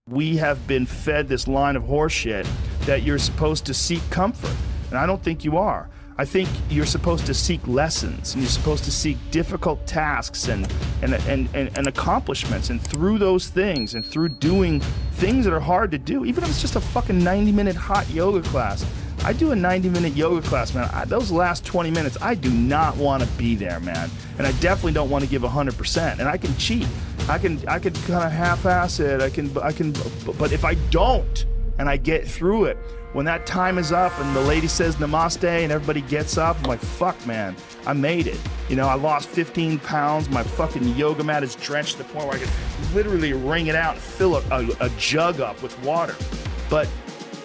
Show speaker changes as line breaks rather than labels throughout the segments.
We have been fed this line of horseshit that you're supposed to seek comfort, and I don't think you are. I think you're supposed to seek lessons, and you're supposed to seek difficult tasks and accomplishments, and through those things and through doing things that are hard to do, even if it's just a fucking 90-minute hot yoga class. I do a 90-minute yoga class, man. Those last 20 minutes, I do not want to be there, man. And I definitely don't want to give 100%. And I can cheat. I can kind of half-ass it. But if I don't, and I get through it, when that time is up and the lady says namaste and everybody gets up, I'm like, fuck, man, I made it. You know, I lost 15 pounds. My fucking yoga mat is drenched to the point where I can literally wring it out and fill a jug up with water. But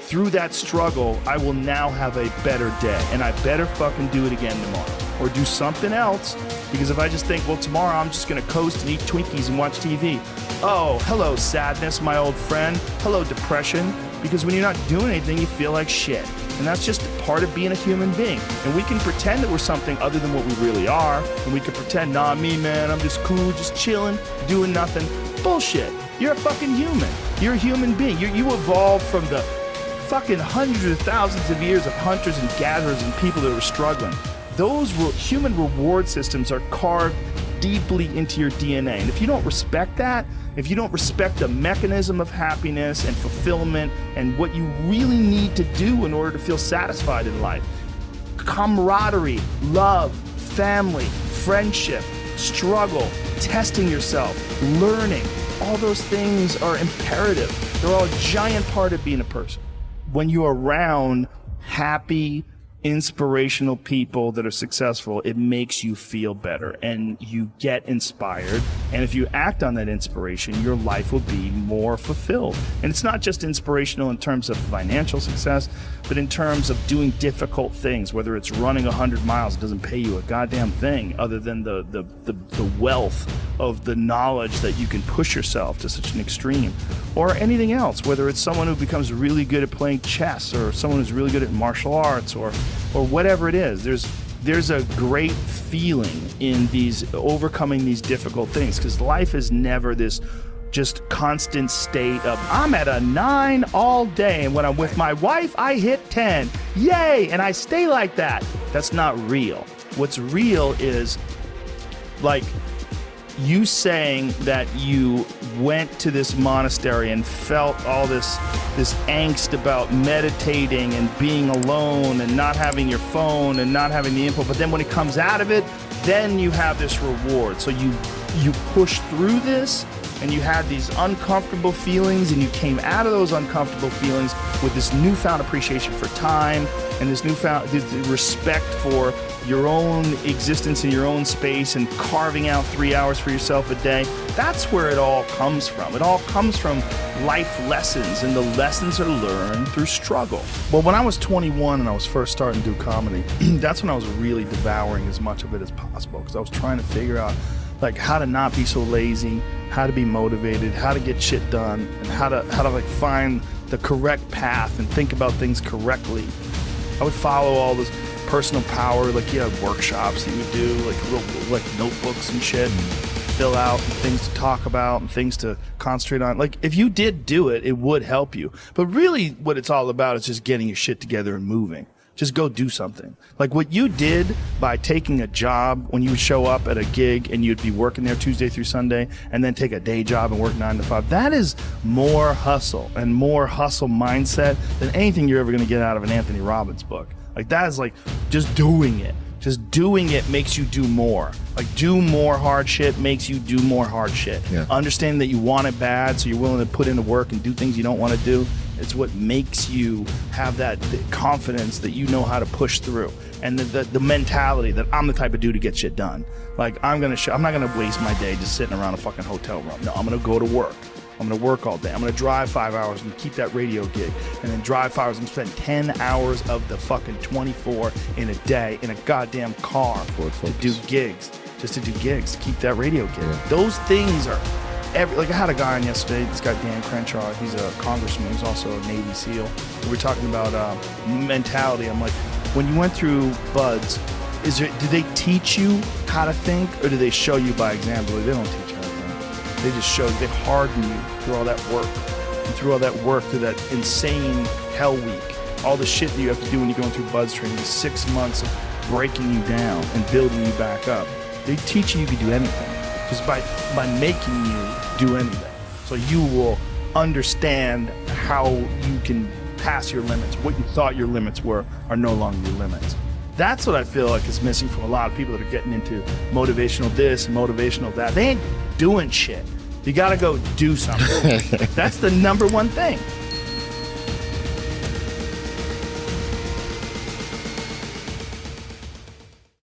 through that struggle, I will now have a better day, and I better fucking do it again tomorrow, or do something else, because if I just think, well, tomorrow I'm just gonna coast and eat Twinkies and watch TV. Oh, hello sadness, my old friend. Hello depression, because when you're not doing anything, you feel like shit. And that's just part of being a human being. And we can pretend that we're something other than what we really are, and we can pretend, nah, me, man, I'm just cool, just chilling, doing nothing. Bullshit. You're a fucking human. You're a human being. You evolved from the fucking hundreds of thousands of years of hunters and gatherers and people that were struggling. Those human reward systems are carved deeply into your DNA. And if you don't respect that, if you don't respect the mechanism of happiness and fulfillment and what you really need to do in order to feel satisfied in life, camaraderie, love, family, friendship, struggle, testing yourself, learning, all those things are imperative. They're all a giant part of being a person. When you're around happy, inspirational people that are successful, it makes you feel better and you get inspired. And if you act on that inspiration, your life will be more fulfilled. And it's not just inspirational in terms of financial success, but in terms of doing difficult things, whether it's running 100 miles, it doesn't pay you a goddamn thing other than the wealth of the knowledge that you can push yourself to such an extreme, or anything else, whether it's someone who becomes really good at playing chess, or someone who's really good at martial arts, or whatever it is. There's a great feeling in these overcoming these difficult things, because life is never this just constant state of I'm at a 9 all day, and when I'm with my wife I hit 10, yay, and I stay like that. That's not real. What's real is like you saying that you went to this monastery and felt all this angst about meditating and being alone and not having your phone and not having the input, but then when it comes out of it, then you have this reward. So you push through this, and you had these uncomfortable feelings, and you came out of those uncomfortable feelings with this newfound appreciation for time and this newfound respect for your own existence in your own space and carving out 3 hours for yourself a day. That's where it all comes from. It all comes from life lessons, and the lessons are learned through struggle. Well, when I was 21 and I was first starting to do comedy, that's when I was really devouring as much of it as possible, because I was trying to figure out like how to not be so lazy, how to be motivated, how to get shit done, and how to like find the correct path and think about things correctly. I would follow all this personal power, like you had workshops that you would do, like little like notebooks and shit, and fill out, and things to talk about and things to concentrate on. Like if you did do it, it would help you. But really what it's all about is just getting your shit together and moving. Just go do something. Like what you did by taking a job when you would show up at a gig and you'd be working there Tuesday through Sunday, and then take a day job and work 9 to 5. That is more hustle and more hustle mindset than anything you're ever going to get out of an Anthony Robbins book. Like that is like just doing it. Just doing it makes you do more. Like do more hard shit makes you do more hard shit. Yeah. Understanding that you want it bad, so you're willing to put in the work and do things you don't want to do. It's what makes you have that confidence that you know how to push through, and the mentality that I'm the type of dude to get shit done. Like I'm not gonna waste my day just sitting around a fucking hotel room. No, I'm gonna go to work. I'm gonna work all day. I'm gonna drive 5 hours and keep that radio gig, and then drive 5 hours and spend 10 hours of the fucking 24 in a day in a goddamn car to do gigs, just to do gigs, to keep that radio gig. Yeah. Those things are like I had a guy on yesterday, this guy Dan Crenshaw, he's a congressman, he's also a Navy SEAL. We were talking about mentality. I'm like, when you went through BUD/S, did they teach you how to think, or do they show you by example? They don't teach you how to think. They just show you, they harden you through all that work. and through all that work, through that insane hell week, all the shit that you have to do when you're going through buzz training, the 6 months of breaking you down and building you back up, they teach you can do anything just by making you do anything. So you will understand how you can pass your limits. What you thought your limits were are no longer your limits. That's what I feel like is missing from a lot of people that are getting into motivational this and motivational that. They ain't doing shit. You got to go do something. That's the number one thing.